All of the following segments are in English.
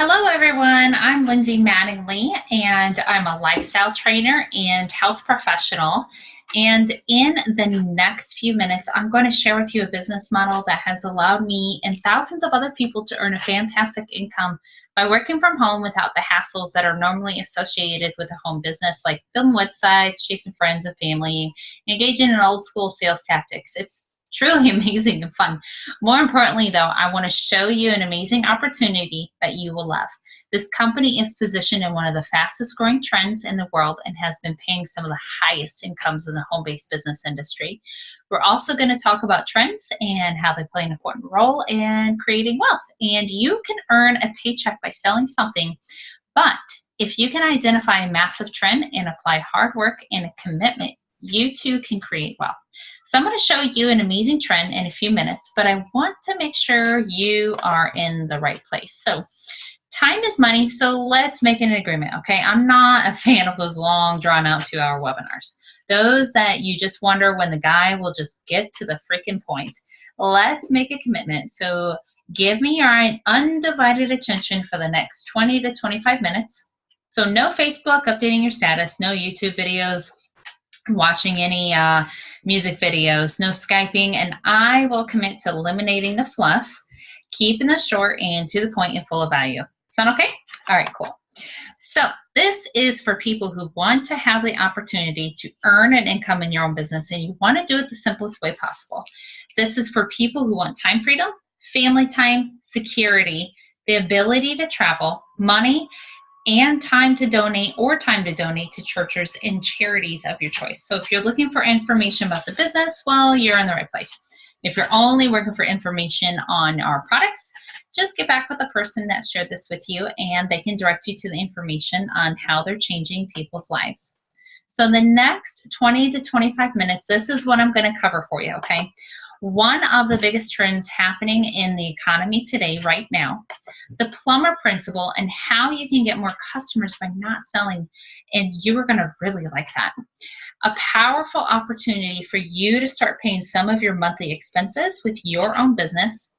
Hello, everyone. I'm Lindsay Mattingly, and I'm a lifestyle trainer and health professional. And in the next few minutes, I'm going to share with you a business model that has allowed me and thousands of other people to earn a fantastic income by working from home without the hassles that are normally associated with a home business, like building websites, chasing friends and family, engaging in old school sales tactics. It's truly amazing and fun. More importantly, though, I want to show you an amazing opportunity that you will love. This company is positioned in one of the fastest growing trends in the world and has been paying some of the highest incomes in the home-based business industry. We're also going to talk about trends and how they play an important role in creating wealth. And you can earn a paycheck by selling something, but if you can identify a massive trend and apply hard work and a commitment, you too can create wealth. So I'm going to show you an amazing trend in a few minutes, but I want to make sure you are in the right place. So time is money, so let's make an agreement, okay? I'm not a fan of those long, drawn-out 2-hour webinars. Those that you just wonder when the guy will just get to the freaking point. Let's make a commitment. So give me your undivided attention for the next 20 to 25 minutes. So no Facebook updating your status, no YouTube videos, watching any music videos, no Skyping, and I will commit to eliminating the fluff, keeping this short and to the point and full of value. Sound okay? All right, cool. So this is for people who want to have the opportunity to earn an income in your own business, and you want to do it the simplest way possible. This is for people who want time freedom, family time, security, the ability to travel, money, and time to donate to churches and charities of your choice. So if you're looking for information about the business, well, you're in the right place. If you're only looking for information on our products, just get back with the person that shared this with you and they can direct you to the information on how they're changing people's lives. So the next 20 to 25 minutes, this is what I'm going to cover for you, okay? One of the biggest trends happening in the economy today, right now, the plumber principle and how you can get more customers by not selling, and you are going to really like that. A powerful opportunity for you to start paying some of your monthly expenses with your own business,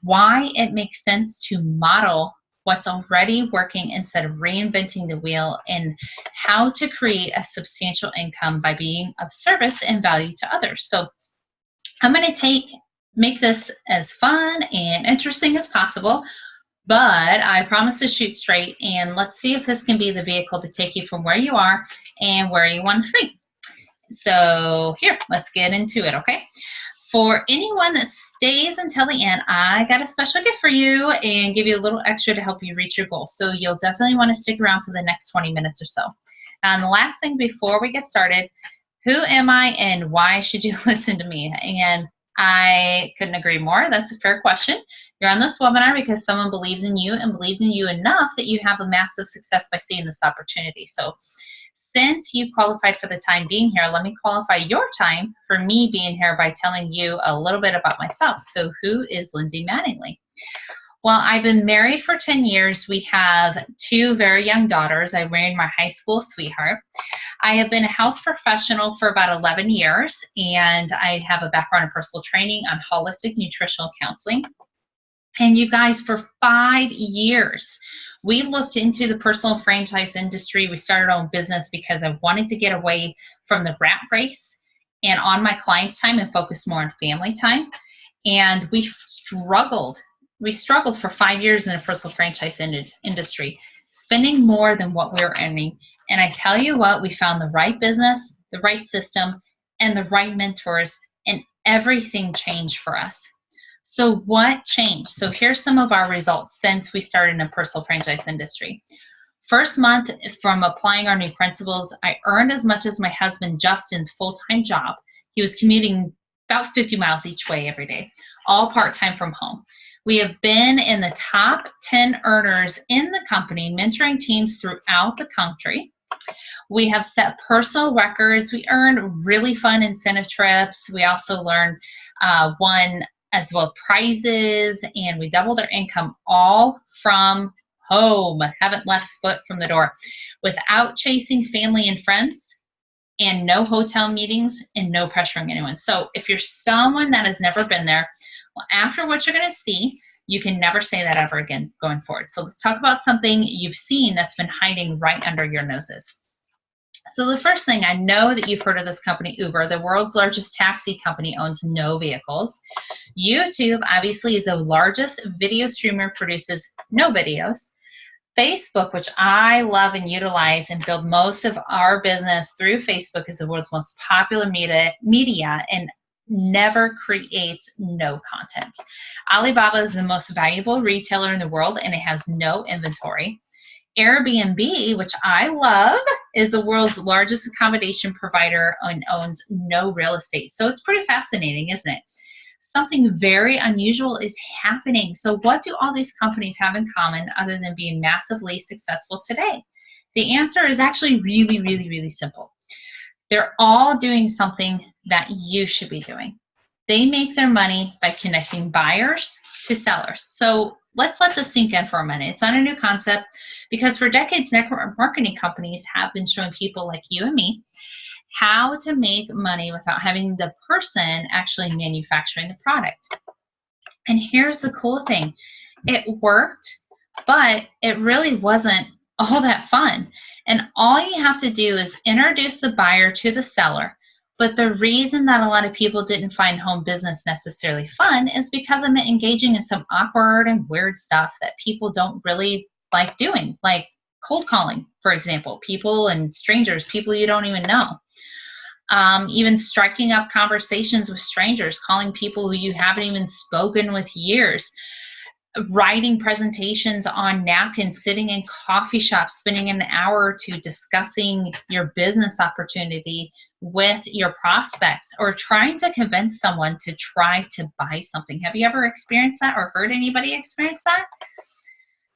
why it makes sense to model what's already working instead of reinventing the wheel, and how to create a substantial income by being of service and value to others. So I'm going to make this as fun and interesting as possible, but I promise to shoot straight, and let's see if this can be the vehicle to take you from where you are and where you want to be. So here, let's get into it, okay? For anyone that stays until the end, I got a special gift for you and give you a little extra to help you reach your goal. So you'll definitely want to stick around for the next 20 minutes or so. And the last thing before we get started, who am I and why should you listen to me? And I couldn't agree more. That's a fair question. You're on this webinar because someone believes in you and believes in you enough that you have a massive success by seeing this opportunity. So since you qualified for the time being here, let me qualify your time for me being here by telling you a little bit about myself. So who is Lindsay Mattingly? Well, I've been married for 10 years. We have 2 very young daughters. I married my high school sweetheart. I have been a health professional for about 11 years, and I have a background in personal training on holistic nutritional counseling. And you guys, for 5 years, we looked into the personal franchise industry. We started our own business because I wanted to get away from the rat race and on my clients' time and focus more on family time. And we struggled. We struggled for 5 years in the personal franchise industry, spending more than what we were earning. And I tell you what, we found the right business, the right system, and the right mentors, and everything changed for us. So what changed? So here's some of our results since we started in the personal franchise industry. First month from applying our new principles, I earned as much as my husband Justin's full-time job. He was commuting about 50 miles each way every day, all part-time from home. We have been in the top 10 earners in the company, mentoring teams throughout the country. We have set personal records. We earned really fun incentive trips. We also won as well prizes, and we doubled our income all from home. Haven't left foot from the door without chasing family and friends, and no hotel meetings and no pressuring anyone. So if you're someone that has never been there, well, after what you're going to see, You can never say that ever again going forward. So let's talk about something you've seen that's been hiding right under your noses. So the first thing, I know that you've heard of this company, Uber. The world's largest taxi company owns no vehicles. YouTube, obviously, is the largest video streamer, produces no videos. Facebook, which I love and utilize and build most of our business through Facebook, is the world's most popular media and never creates no content. Alibaba is the most valuable retailer in the world, and it has no inventory. Airbnb, which I love, is the world's largest accommodation provider and owns no real estate. So it's pretty fascinating, isn't it? Something very unusual is happening. So what do all these companies have in common other than being massively successful today? The answer is actually really, really, really simple. They're all doing something that you should be doing. They make their money by connecting buyers to sellers. So let's let this sink in for a minute. It's not a new concept, because for decades, network marketing companies have been showing people like you and me how to make money without having the person actually manufacturing the product. And here's the cool thing. It worked, but it really wasn't all that fun. And all you have to do is introduce the buyer to the seller. But the reason that a lot of people didn't find home business necessarily fun is because it meant engaging in some awkward and weird stuff that people don't really like doing, like cold calling, for example, people and strangers, people you don't even know. Even striking up conversations with strangers, calling people who you haven't even spoken with years, writing presentations on napkins, sitting in coffee shops, spending an hour or two discussing your business opportunity with your prospects, or trying to convince someone to try to buy something. Have you ever experienced that or heard anybody experience that?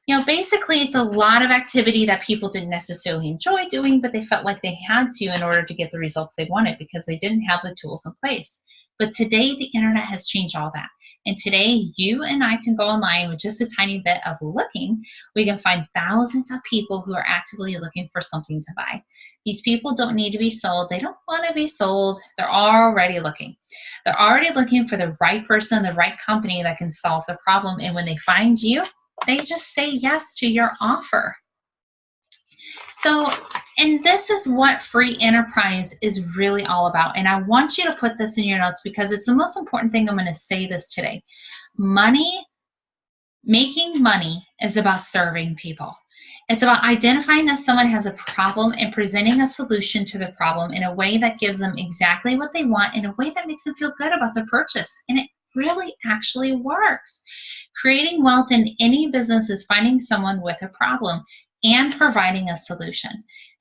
You know, basically, it's a lot of activity that people didn't necessarily enjoy doing, but they felt like they had to in order to get the results they wanted because they didn't have the tools in place. But today, the internet has changed all that. And today, you and I can go online with just a tiny bit of looking. We can find thousands of people who are actively looking for something to buy. These people don't need to be sold. They don't want to be sold. They're already looking. They're already looking for the right person, the right company that can solve the problem. And when they find you, they just say yes to your offer. So, and this is what free enterprise is really all about. And I want you to put this in your notes because it's the most important thing. I'm going to say this today. Making money is about serving people. It's about identifying that someone has a problem and presenting a solution to the problem in a way that gives them exactly what they want, in a way that makes them feel good about their purchase. And it really actually works. Creating wealth in any business is finding someone with a problem and providing a solution.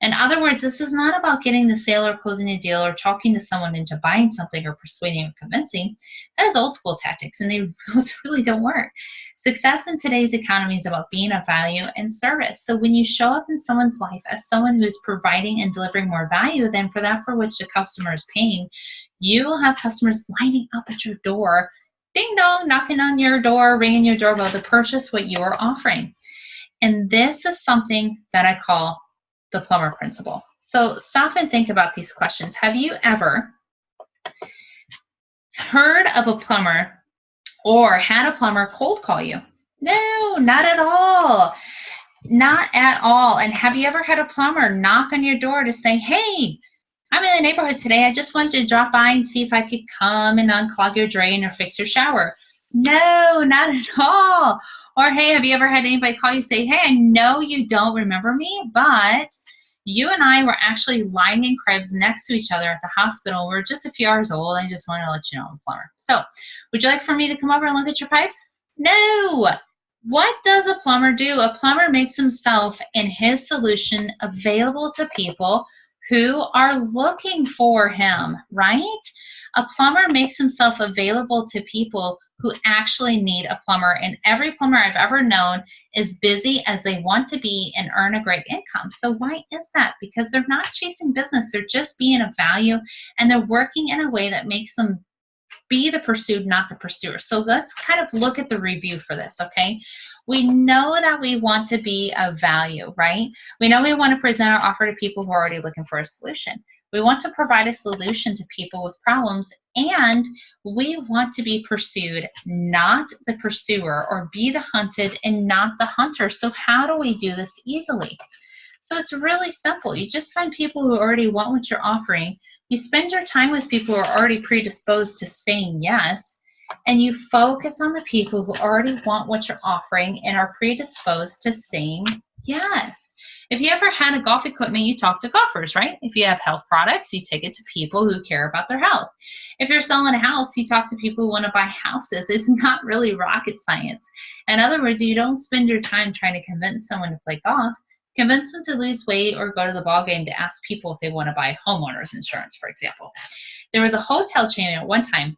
In other words, this is not about getting the sale or closing a deal or talking to someone into buying something or persuading or convincing. That is old school tactics, and those really don't work. Success in today's economy is about being of value and service. So when you show up in someone's life as someone who is providing and delivering more value than for that for which the customer is paying, you will have customers lining up at your door, ding dong, knocking on your door, ringing your doorbell to purchase what you are offering. And this is something that I call the plumber principle. So stop and think about these questions. Have you ever heard of a plumber or had a plumber cold call you? No, not at all. Not at all. And have you ever had a plumber knock on your door to say, hey, I'm in the neighborhood today. I just wanted to drop by and see if I could come and unclog your drain or fix your shower? No, not at all. Or, hey, have you ever had anybody call you and say, hey, I know you don't remember me, but you and I were actually lying in cribs next to each other at the hospital. We're just a few hours old. I just wanted to let you know I'm a plumber. So would you like for me to come over and look at your pipes? No. What does a plumber do? A plumber makes himself and his solution available to people who are looking for him, right? A plumber makes himself available to people who actually need a plumber, and every plumber I've ever known is busy as they want to be and earn a great income. So why is that? Because they're not chasing business. They're just being of value, and they're working in a way that makes them be the pursued, not the pursuer. So let's kind of look at the review for this, okay? We know that we want to be of value, right? We know we want to present our offer to people who are already looking for a solution. We want to provide a solution to people with problems, and we want to be pursued, not the pursuer, or be the hunted and not the hunter. So how do we do this easily? So it's really simple. You just find people who already want what you're offering. You spend your time with people who are already predisposed to saying yes, and you focus on the people who already want what you're offering and are predisposed to saying yes. If you ever had a golf equipment, you talk to golfers, right? If you have health products, you take it to people who care about their health. If you're selling a house, you talk to people who want to buy houses. It's not really rocket science. In other words, you don't spend your time trying to convince someone to play golf. Convince them to lose weight or go to the ball game to ask people if they want to buy homeowners insurance, for example. There was a hotel chain at one time,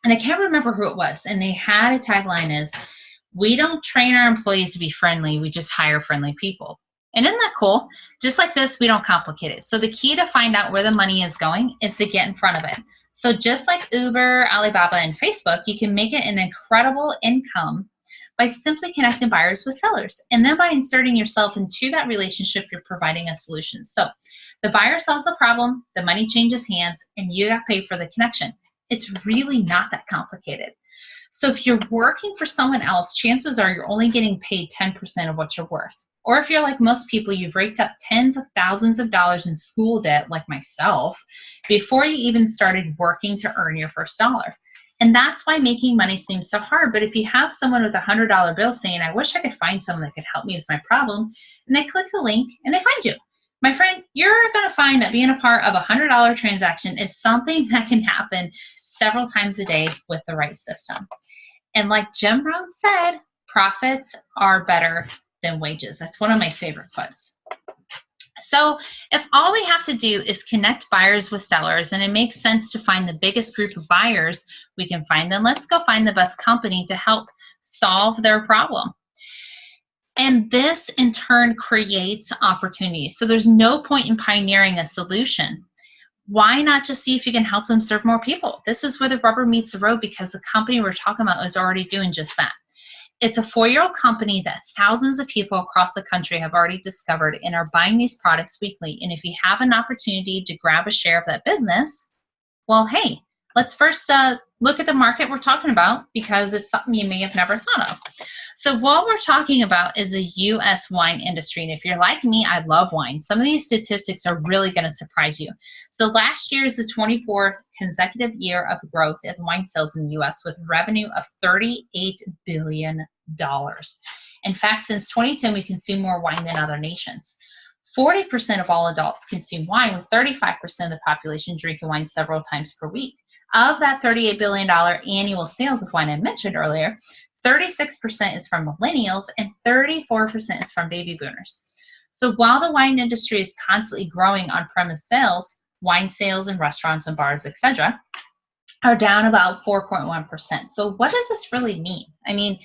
and I can't remember who it was, and they had a tagline is, "We don't train our employees to be friendly, we just hire friendly people." And isn't that cool? Just like this, we don't complicate it. So the key to find out where the money is going is to get in front of it. So just like Uber, Alibaba, and Facebook, you can make it an incredible income by simply connecting buyers with sellers. And then by inserting yourself into that relationship, you're providing a solution. So the buyer solves the problem, the money changes hands, and you got paid for the connection. It's really not that complicated. So if you're working for someone else, chances are you're only getting paid 10% of what you're worth. Or if you're like most people, you've raked up tens of thousands of dollars in school debt, like myself, before you even started working to earn your first dollar. And that's why making money seems so hard. But if you have someone with a $100 bill saying, "I wish I could find someone that could help me with my problem," and they click the link and they find you, my friend, you're going to find that being a part of a $100 transaction is something that can happen several times a day with the right system. And like Jim Rohn said, profits are better than wages. That's one of my favorite quotes. So if all we have to do is connect buyers with sellers, and it makes sense to find the biggest group of buyers we can find, then let's go find the best company to help solve their problem. And this in turn creates opportunities. So there's no point in pioneering a solution. Why not just see if you can help them serve more people? This is where the rubber meets the road, because the company we're talking about is already doing just that. It's a 4-year-old company that thousands of people across the country have already discovered and are buying these products weekly. And if you have an opportunity to grab a share of that business, well, hey, let's first look at the market we're talking about, because it's something you may have never thought of. So what we're talking about is the U.S. wine industry. And if you're like me, I love wine. Some of these statistics are really going to surprise you. So last year is the 24th consecutive year of growth in wine sales in the U.S. with revenue of $38 billion. In fact, since 2010, we consume more wine than other nations. 40% of all adults consume wine, with 35% of the population drinking wine several times per week. Of that $38 billion annual sales of wine I mentioned earlier, 36% is from millennials and 34% is from baby boomers. So while the wine industry is constantly growing on-premise sales, wine sales in restaurants and bars, etc., are down about 4.1%. So what does this really mean? I mean,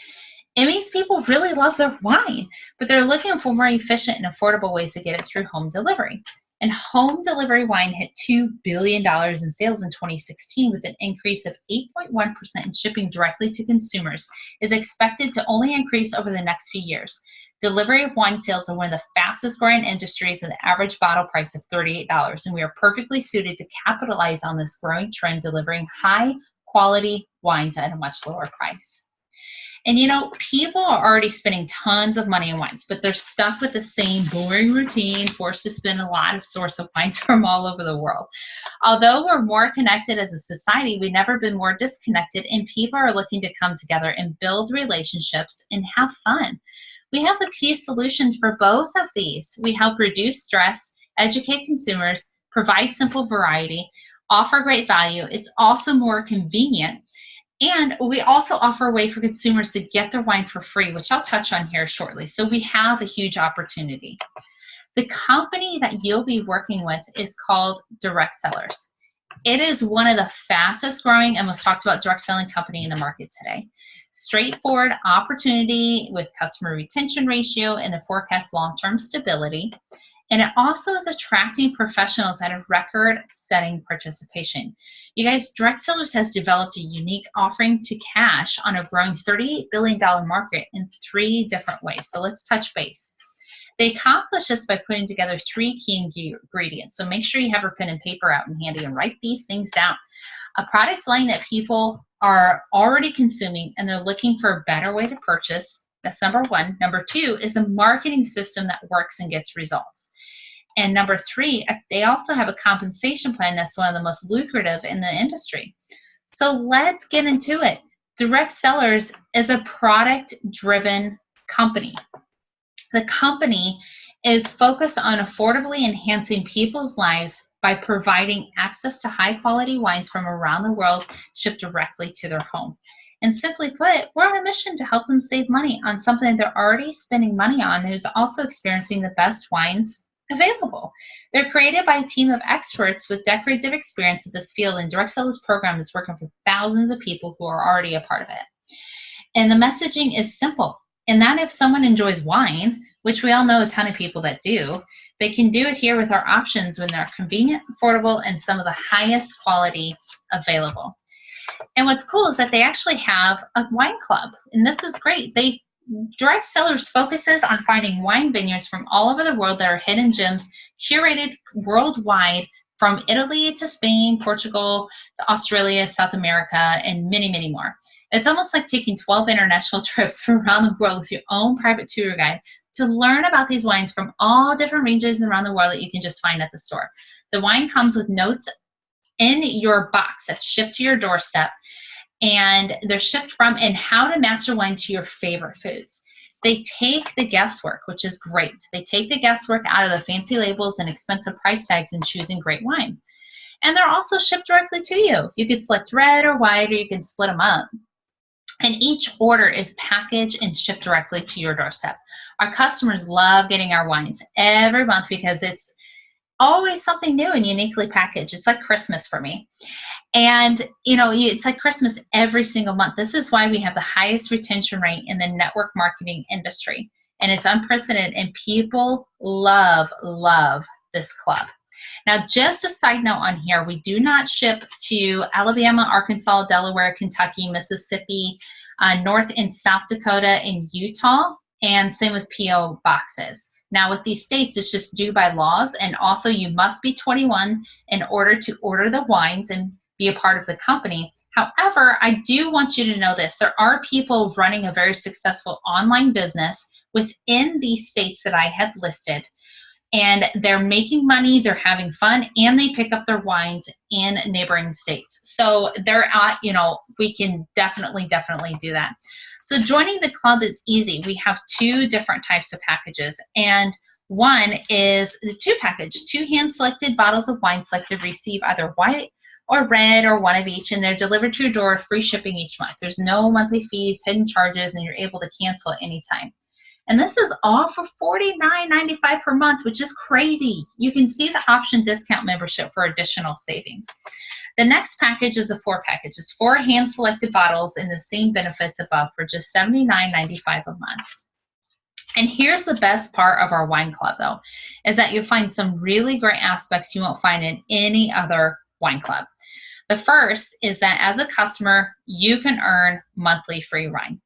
it means people really love their wine, but they're looking for more efficient and affordable ways to get it through home delivery. And home delivery wine hit $2 billion in sales in 2016, with an increase of 8.1%, in shipping directly to consumers is expected to only increase over the next few years. Delivery of wine sales are one of the fastest growing industries, with an average bottle price of $38, and we are perfectly suited to capitalize on this growing trend, delivering high quality wines at a much lower price. And you know, people are already spending tons of money on wines, but they're stuck with the same boring routine, forced to spend a lot of source of wines from all over the world. Although we're more connected as a society, we've never been more disconnected, and people are looking to come together and build relationships and have fun. We have the key solutions for both of these. We help reduce stress, educate consumers, provide simple variety, offer great value. It's also more convenient. And we also offer a way for consumers to get their wine for free, which I'll touch on here shortly. So we have a huge opportunity. The company that you'll be working with is called Direct Cellars. It is one of the fastest growing and most talked about direct selling company in the market today. Straightforward opportunity with customer retention ratio and the forecast long-term stability. And it also is attracting professionals at a record-setting participation. You guys, Direct Cellars has developed a unique offering to cash on a growing $38 billion market in 3 different ways. So let's touch base. They accomplish this by putting together 3 key ingredients. So make sure you have your pen and paper out and handy and write these things down. A product line that people are already consuming and they're looking for a better way to purchase. That's number 1. Number 2 is a marketing system that works and gets results. And number 3, they also have a compensation plan that's one of the most lucrative in the industry. So let's get into it. Direct Cellars is a product-driven company. The company is focused on affordably enhancing people's lives by providing access to high-quality wines from around the world shipped directly to their home. And simply put, we're on a mission to help them save money on something they're already spending money on, who's also experiencing the best wines available. They're created by a team of experts with decades of experience in this field, and Direct Cellars program is working for thousands of people who are already a part of it. And the messaging is simple, and that if someone enjoys wine, which we all know a ton of people that do, they can do it here with our options when they're convenient, affordable, and some of the highest quality available. And what's cool is that they actually have a wine club, and this is great. Direct Cellars focuses on finding wine vineyards from all over the world that are hidden gems, curated worldwide from Italy to Spain, Portugal to Australia, South America, and many, many more. It's almost like taking 12 international trips from around the world with your own private tour guide to learn about these wines from all different regions around the world that you can just find at the store. The wine comes with notes in your box that's shipped to your doorstep, and they're shipped from and how to match your wine to your favorite foods. They take the guesswork, which is great. They take the guesswork out of the fancy labels and expensive price tags in choosing great wine. And they're also shipped directly to you. You can select red or white, or you can split them up. And each order is packaged and shipped directly to your doorstep. Our customers love getting our wines every month because it's always something new and uniquely packaged. It's like Christmas for me. And, it's like Christmas every single month. This is why we have the highest retention rate in the network marketing industry. And it's unprecedented, and people love this club. Now, just a side note on here, we do not ship to Alabama, Arkansas, Delaware, Kentucky, Mississippi, North and South Dakota, and Utah, and same with P.O. boxes. Now, with these states, it's just due by laws, and also you must be 21 in order to order the wines and be a part of the company. However, I do want you to know this. There are people running a very successful online business within these states that I had listed, and they're making money, they're having fun, and they pick up their wines in neighboring states. So they're at, we can definitely do that. So joining the club is easy. We have 2 different types of packages, and one is the 2 package, 2 hand-selected bottles of wine selected receive either white or red or one of each, and they're delivered to your door, free shipping each month. There's no monthly fees, hidden charges, and you're able to cancel at any time. And this is all for $49.95 per month, which is crazy. You can see the option discount membership for additional savings. The next package is a 4 package. It's 4 hand-selected bottles and the same benefits above for just $79.95 a month. And here's the best part of our wine club, though, is that you'll find some really great aspects you won't find in any other wine club. The first is that as a customer, you can earn monthly free wine.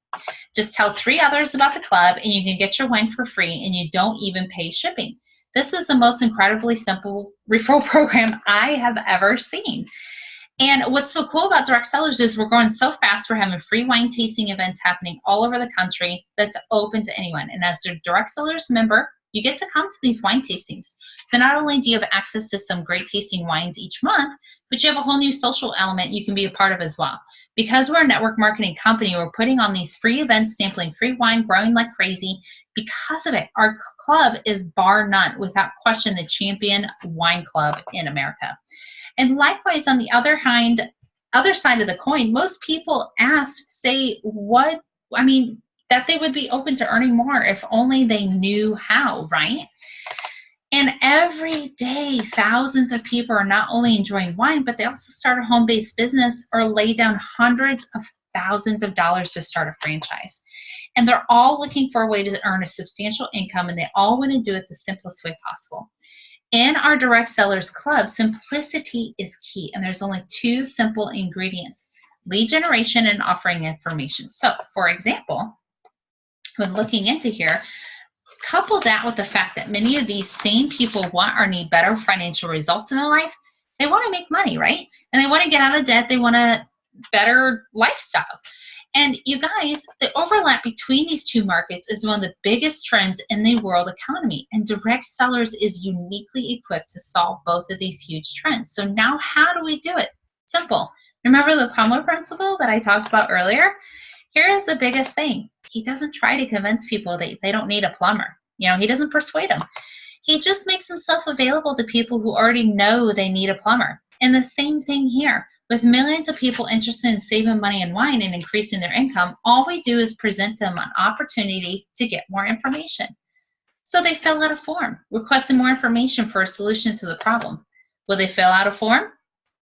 Just tell 3 others about the club and you can get your wine for free, and you don't even pay shipping. This is the most incredibly simple referral program I have ever seen. And what's so cool about Direct Cellars is we're growing so fast. We're having free wine tasting events happening all over the country that's open to anyone. And as a Direct Cellars member, you get to come to these wine tastings. So not only do you have access to some great tasting wines each month, but you have a whole new social element you can be a part of as well. Because we're a network marketing company, we're putting on these free events, sampling free wine, growing like crazy. Because of it, our club is bar none, without question, the champion wine club in America. And likewise, on the other side of the coin, most people say that they would be open to earning more if only they knew how, right? And every day, thousands of people are not only enjoying wine, but they also start a home-based business or lay down hundreds of thousands of dollars to start a franchise. And they're all looking for a way to earn a substantial income, and they all want to do it the simplest way possible. In our Direct Cellars Club, simplicity is key, and there's only 2 simple ingredients: lead generation and offering information. So, for example, when looking into here, Couple that with the fact that many of these same people want or need better financial results in their life. They want to make money, right? And they want to get out of debt. They want a better lifestyle. And you guys, the overlap between these two markets is one of the biggest trends in the world economy. And Direct Sellers is uniquely equipped to solve both of these huge trends. So now how do we do it? Simple. Remember the Plumber principle that I talked about earlier? Here's the biggest thing. He doesn't try to convince people that they don't need a plumber. He doesn't persuade them. He just makes himself available to people who already know they need a plumber. And the same thing here. With millions of people interested in saving money in wine and increasing their income, all we do is present them an opportunity to get more information. So they fill out a form, requesting more information for a solution to the problem. Will they fill out a form?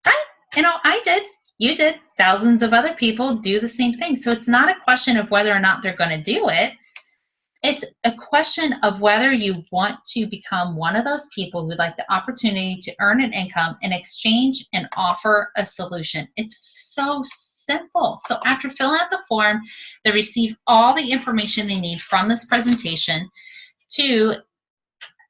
Right? I did. You did. Thousands of other people do the same thing. So it's not a question of whether or not they're going to do it. It's a question of whether you want to become one of those people who'd like the opportunity to earn an income in exchange and offer a solution. It's so simple. So after filling out the form, they receive all the information they need from this presentation to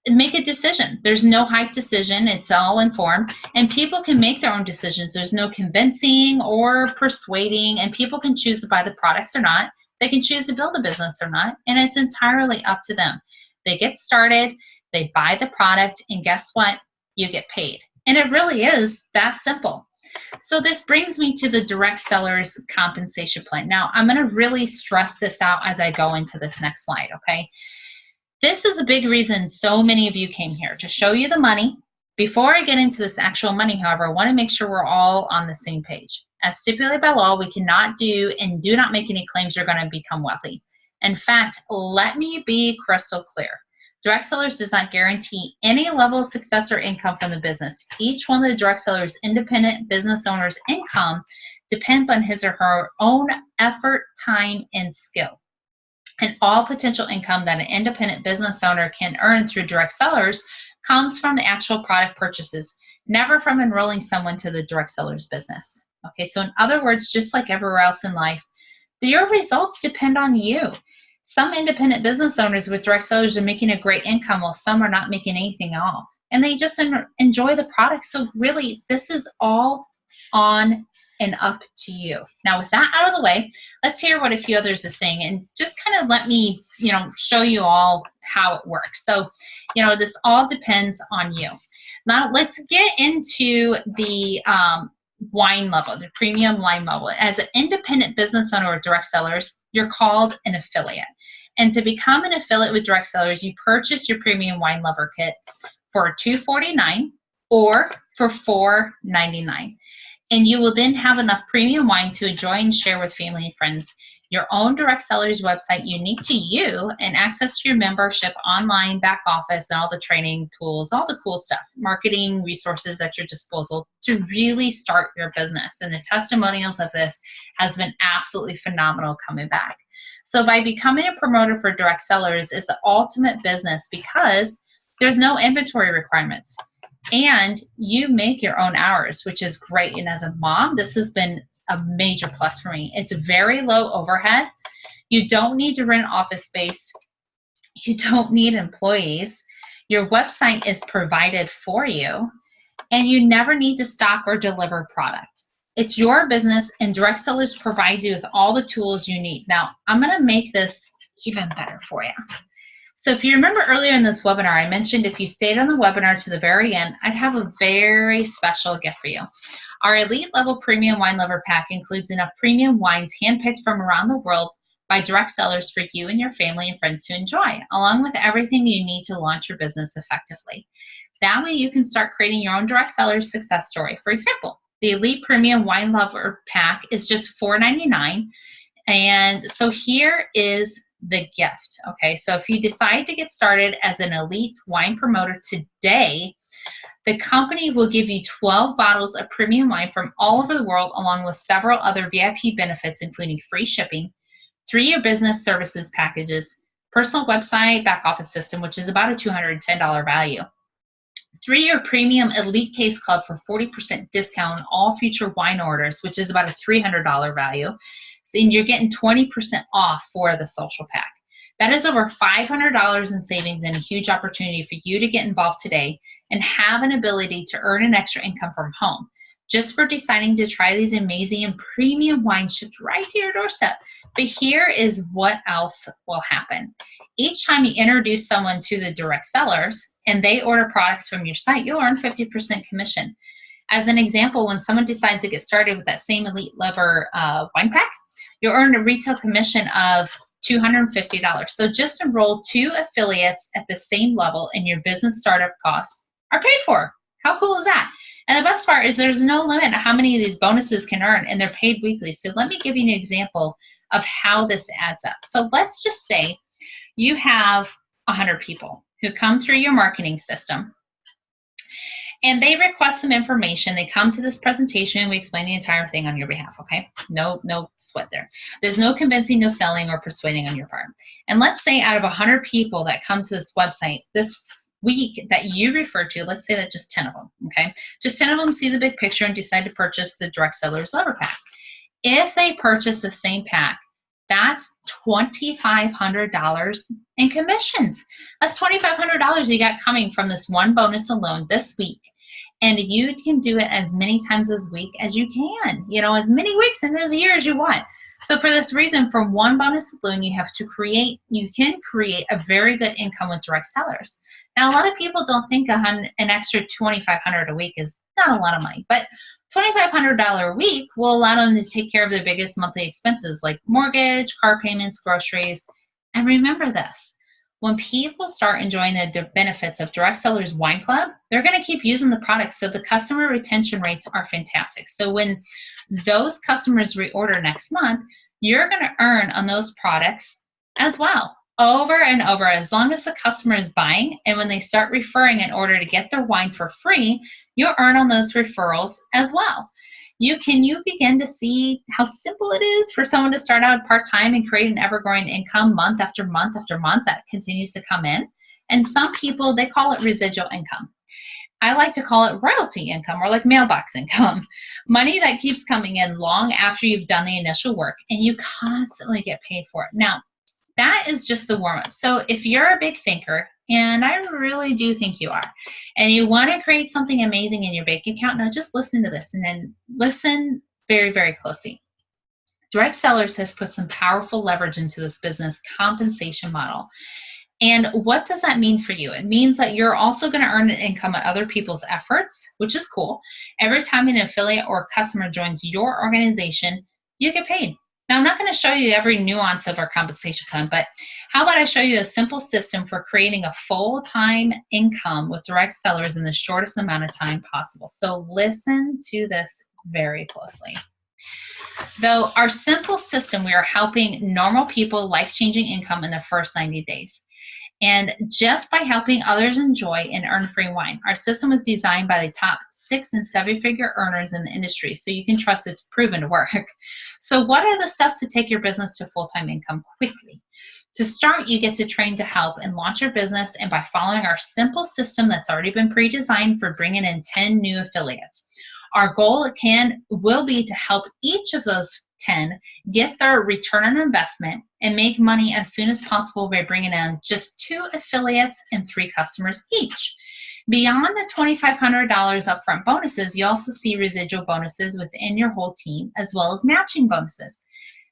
make a decision. There's no hype decision. It's all informed. And people can make their own decisions. There's no convincing or persuading. And people can choose to buy the products or not. They can choose to build a business or not. And it's entirely up to them. They get started. They buy the product. And guess what? You get paid. And it really is that simple. So this brings me to the Direct Sellers compensation plan. Now, I'm going to really stress this out as I go into this next slide, okay? This is a big reason so many of you came here, to show you the money. Before I get into this actual money, however, I want to make sure we're all on the same page. As stipulated by law, we cannot do and do not make any claims you're going to become wealthy. In fact, let me be crystal clear. Direct Sellers does not guarantee any level of success or income from the business. Each one of the Direct Sellers independent business owner's income depends on his or her own effort, time, and skill. And all potential income that an independent business owner can earn through Direct Sellers comes from the actual product purchases, never from enrolling someone to the Direct Sellers business. Okay, so in other words, just like everywhere else in life, your results depend on you. Some independent business owners with Direct Sellers are making a great income while some are not making anything at all. And they just enjoy the product. So really, this is all on and up to you. Now, with that out of the way, let's hear what a few others are saying and just kind of let me, show you all how it works. So, this all depends on you. Now, let's get into the wine level, the premium wine level. As an independent business owner of Direct Sellers, you're called an affiliate. And to become an affiliate with Direct Sellers, you purchase your premium wine lover kit for $249 or for $499. And you will then have enough premium wine to enjoy and share with family and friends. Your own Direct Sellers website unique to you and access to your membership, online, back office, and all the training tools, all the cool stuff, marketing resources at your disposal to really start your business. And the testimonials of this has been absolutely phenomenal coming back. So by becoming a promoter for Direct Sellers is the ultimate business because there's no inventory requirements. And you make your own hours, which is great. And as a mom, this has been a major plus for me. It's very low overhead. You don't need to rent office space. You don't need employees. Your website is provided for you. And you never need to stock or deliver product. It's your business, and Direct Sellers provides you with all the tools you need. Now, I'm going to make this even better for you. So if you remember earlier in this webinar, I mentioned if you stayed on the webinar to the very end, I'd have a very special gift for you. Our elite level premium wine lover pack includes enough premium wines handpicked from around the world by Direct Sellers for you and your family and friends to enjoy, along with everything you need to launch your business effectively. That way you can start creating your own Direct Sellers success story. For example, the elite premium wine lover pack is just $4.99. And so here is the gift. Okay, so if you decide to get started as an elite wine promoter today, the company will give you 12 bottles of premium wine from all over the world, along with several other VIP benefits, including free shipping, 3-year business services packages, personal website, back office system, which is about a $210 value, 3-year premium elite case club for 40% discount on all future wine orders, which is about a $300 value. So, and you're getting 20% off for the social pack. That is over $500 in savings and a huge opportunity for you to get involved today and have an ability to earn an extra income from home just for deciding to try these amazing and premium wines shipped right to your doorstep. But here is what else will happen. Each time you introduce someone to the direct sellers and they order products from your site, you'll earn 50% commission. As an example, when someone decides to get started with that same Elite Lover wine pack, you'll earn a retail commission of $250. So just enroll 2 affiliates at the same level and your business startup costs are paid for. How cool is that? And the best part is there's no limit to how many of these bonuses can earn, and they're paid weekly. So let me give you an example of how this adds up. So let's just say you have 100 people who come through your marketing system and they request some information. They come to this presentation. We explain the entire thing on your behalf, okay? No sweat there. There's no convincing, no selling, or persuading on your part. And let's say out of 100 people that come to this website this week that you refer to, let's say that just 10 of them, okay? Just 10 of them see the big picture and decide to purchase the Direct Sellers Lover Pack. If they purchase the same pack, that's $2,500 in commissions. That's $2,500 you got coming from this one bonus alone this week. And you can do it as many times this week as you can, as many weeks in this year as you want. So for this reason, from one bonus alone, you can create a very good income with direct sellers. Now, a lot of people don't think an extra $2,500 a week is not a lot of money, but $2,500 a week will allow them to take care of their biggest monthly expenses like mortgage, car payments, groceries. And remember this, when people start enjoying the benefits of Direct Sellers Wine Club, they're going to keep using the products. So the customer retention rates are fantastic. So when those customers reorder next month, you're going to earn on those products as well, over and over, as long as the customer is buying. And when they start referring in order to get their wine for free, you'll earn on those referrals as well. You begin to see how simple it is for someone to start out part-time and create an ever-growing income month after month after month that continues to come in. And some people, they call it residual income. I like to call it royalty income, or like mailbox income, money that keeps coming in long after you've done the initial work and you constantly get paid for it. Now, that is just the warm-up. So if you're a big thinker, and I really do think you are, and you want to create something amazing in your bank account, now just listen to this and then listen very, very closely. Direct Sellers has put some powerful leverage into this business compensation model. And what does that mean for you? It means that you're also going to earn an income on other people's efforts, which is cool. Every time an affiliate or customer joins your organization, you get paid. Now, I'm not going to show you every nuance of our compensation plan, but how about I show you a simple system for creating a full-time income with direct sellers in the shortest amount of time possible. So listen to this very closely. Though our simple system, we are helping normal people life-changing income in the first 90 days. And just by helping others enjoy and earn free wine, our system was designed by the top 6 and 7-figure earners in the industry, so you can trust it's proven to work. So what are the steps to take your business to full-time income quickly? To start, you get to train to help and launch your business, and by following our simple system that's already been pre-designed for bringing in 10 new affiliates. Our goal will be to help each of those 10 get their return on investment and make money as soon as possible by bringing in just 2 affiliates and 3 customers each. Beyond the $2,500 upfront bonuses, you also see residual bonuses within your whole team, as well as matching bonuses.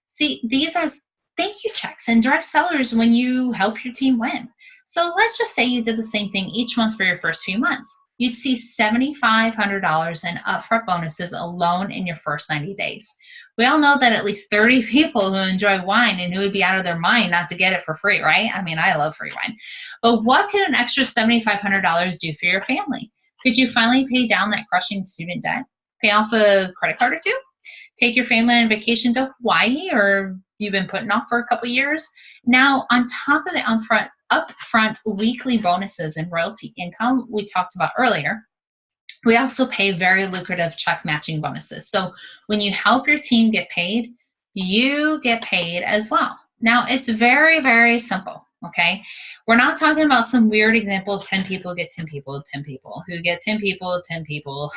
See, these are thank you checks and direct sellers when you help your team win. So let's just say you did the same thing each month for your first few months. You'd see $7,500 in upfront bonuses alone in your first 90 days. We all know that at least 30 people who enjoy wine and who would be out of their mind not to get it for free, right? I mean, I love free wine. But what could an extra $7,500 do for your family? Could you finally pay down that crushing student debt? Pay off a credit card or 2? Take your family on vacation to Hawaii, or you've been putting off for a couple years? Now, on top of the upfront weekly bonuses and royalty income we talked about earlier, we also pay very lucrative check matching bonuses. So when you help your team get paid, you get paid as well. Now, it's very, very simple, okay? We're not talking about some weird example of 10 people get 10 people, 10 people, who get 10 people, 10 people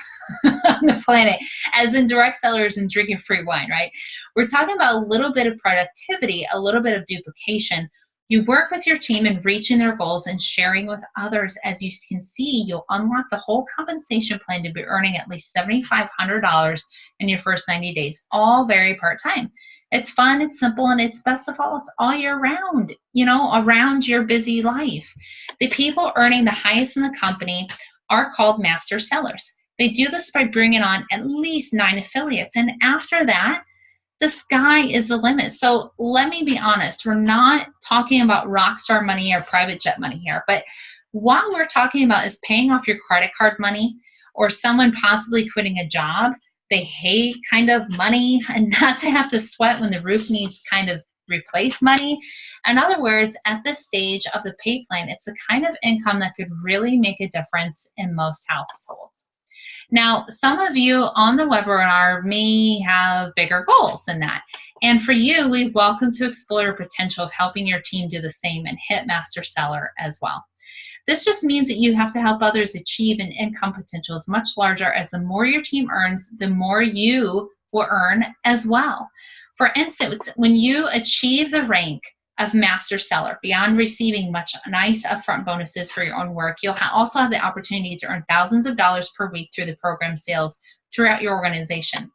on the planet, as in direct sellers and drinking free wine, right? We're talking about a little bit of productivity, a little bit of duplication. You work with your team in reaching their goals and sharing with others. As you can see, you'll unlock the whole compensation plan to be earning at least $7,500 in your first 90 days, all very part-time. It's fun, it's simple, and it's best of all, it's all year round, around your busy life. The people earning the highest in the company are called master sellers. They do this by bringing on at least 9 affiliates, and after that, the sky is the limit. So let me be honest, we're not talking about rock star money or private jet money here, but what we're talking about is paying off your credit card money, or someone possibly quitting a job. They hate kind of money, and not to have to sweat when the roof needs kind of replace money. In other words, at this stage of the pay plan, it's the kind of income that could really make a difference in most households. Now, some of you on the webinar may have bigger goals than that. And for you, we welcome to explore your potential of helping your team do the same and hit master seller as well. This just means that you have to help others achieve an income potential as much larger, as the more your team earns, the more you will earn as well. For instance, when you achieve the rank of master seller, beyond receiving much nice upfront bonuses for your own work, you'll also have the opportunity to earn thousands of dollars per week through the program sales throughout your organization.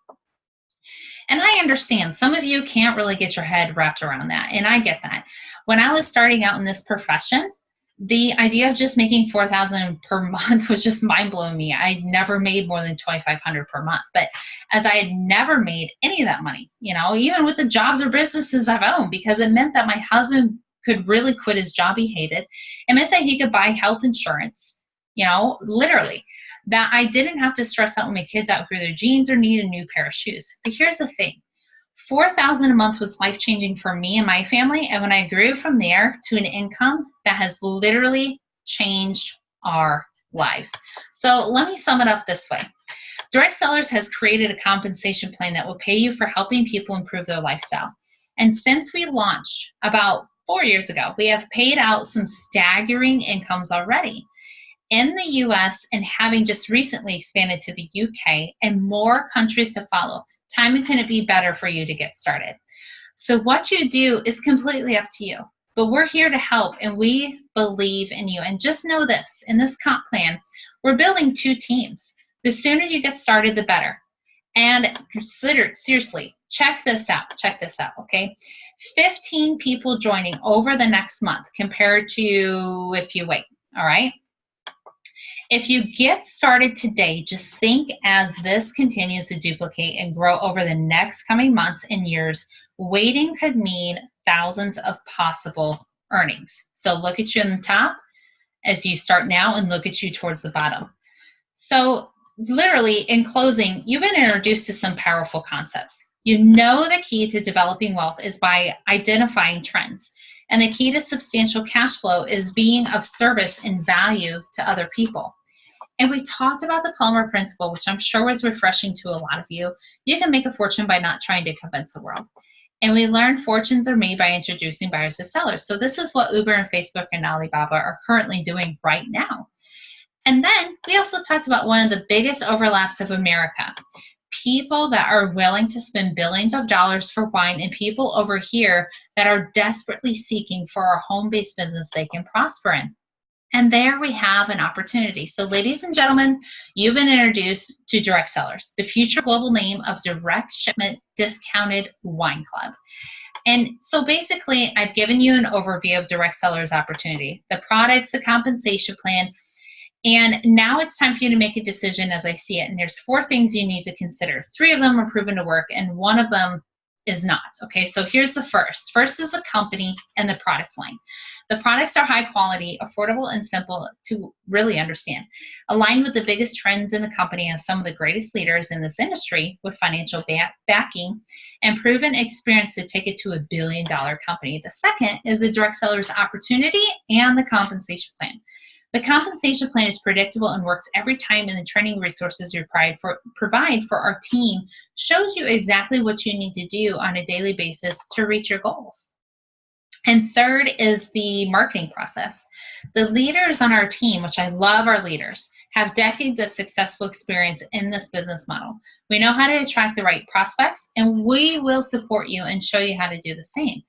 And I understand some of you can't really get your head wrapped around that, and I get that. When I was starting out in this profession, the idea of just making $4,000 per month was just mind-blowing me. I never made more than $2,500 per month. But as I had never made any of that money, even with the jobs or businesses I've owned, because it meant that my husband could really quit his job he hated. It meant that he could buy health insurance, literally. That I didn't have to stress out when my kids outgrew their jeans or need a new pair of shoes. But here's the thing. $4,000 a month was life-changing for me and my family, and when I grew from there to an income that has literally changed our lives. So let me sum it up this way. Direct Cellars has created a compensation plan that will pay you for helping people improve their lifestyle. And since we launched about 4 years ago, we have paid out some staggering incomes already. In the US, and having just recently expanded to the UK and more countries to follow, timing couldn't be better for you to get started. So what you do is completely up to you, but we're here to help, and we believe in you. And just know this, in this comp plan, we're building 2 teams. The sooner you get started, the better. And seriously, check this out, okay? 15 people joining over the next month compared to if you wait, all right? If you get started today, just think as this continues to duplicate and grow over the next coming months and years, waiting could mean thousands of possible earnings. So look at you on the top if you start now, and look at you towards the bottom. So literally, in closing, you've been introduced to some powerful concepts. You know the key to developing wealth is by identifying trends. And the key to substantial cash flow is being of service and value to other people. And we talked about the Palmer Principle, which I'm sure was refreshing to a lot of you. You can make a fortune by not trying to convince the world. And we learned fortunes are made by introducing buyers to sellers. So this is what Uber and Facebook and Alibaba are currently doing right now. And then we also talked about one of the biggest overlaps of America. People that are willing to spend billions of dollars for wine, and people over here that are desperately seeking for a home-based business they can prosper in. And there we have an opportunity. So ladies and gentlemen, you've been introduced to Direct Cellars, the future global name of Direct Shipment Discounted Wine Club. And so basically, I've given you an overview of Direct Cellars opportunity, the products, the compensation plan, and now it's time for you to make a decision as I see it. And there's 4 things you need to consider. 3 of them are proven to work, and 1 of them is not. Okay, so here's the first. First is the company and the product line. The products are high quality, affordable, and simple to really understand. Aligned with the biggest trends in the company as some of the greatest leaders in this industry with financial backing and proven experience to take it to a billion-dollar company. The second is the Direct Cellars opportunity and the compensation plan. The compensation plan is predictable and works every time, and the training resources you provide for our team shows you exactly what you need to do on a daily basis to reach your goals. And third is the marketing process. The leaders on our team, which I love our leaders, have decades of successful experience in this business model. We know how to attract the right prospects, and we will support you and show you how to do the same.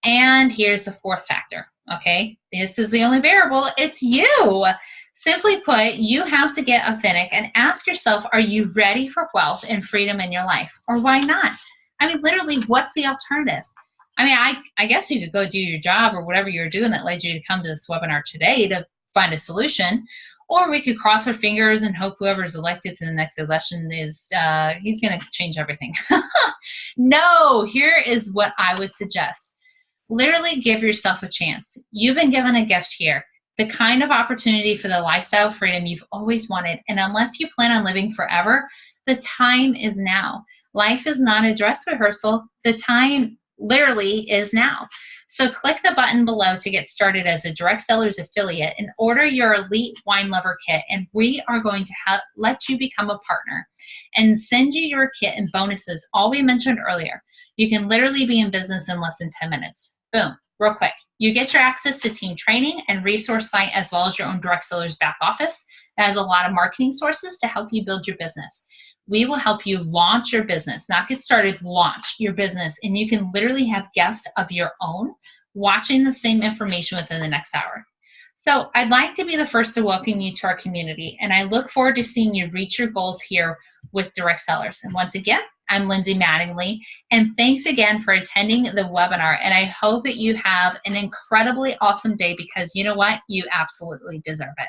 And here's the 4th factor, Okay, this is the only variable. It's you. Simply put, you have to get authentic and ask yourself, are you ready for wealth and freedom in your life? Or why not? I mean, literally, what's the alternative? I mean, I guess you could go do your job or whatever you're doing that led you to come to this webinar today to find a solution. Or we could cross our fingers and hope whoever's elected to the next election is, he's going to change everything. No, here is what I would suggest. Literally give yourself a chance. You've been given a gift here, the kind of opportunity for the lifestyle freedom you've always wanted. And unless you plan on living forever, the time is now. Life is not a dress rehearsal. The time literally is now. So click the button below to get started as a Direct Cellars affiliate and order your Elite Wine Lover Kit. And we are going to let you become a partner and send you your kit and bonuses, all we mentioned earlier. You can literally be in business in less than 10 minutes. Boom, real quick. You get your access to team training and resource site as well as your own Direct Cellars back office that has a lot of marketing sources to help you build your business. We will help you launch your business, not get started, launch your business. And you can literally have guests of your own watching the same information within the next hour. So I'd like to be the first to welcome you to our community, and I look forward to seeing you reach your goals here with Direct Cellars. And once again, I'm Lindsay Mattingly, and thanks again for attending the webinar. And I hope that you have an incredibly awesome day because you know what? You absolutely deserve it.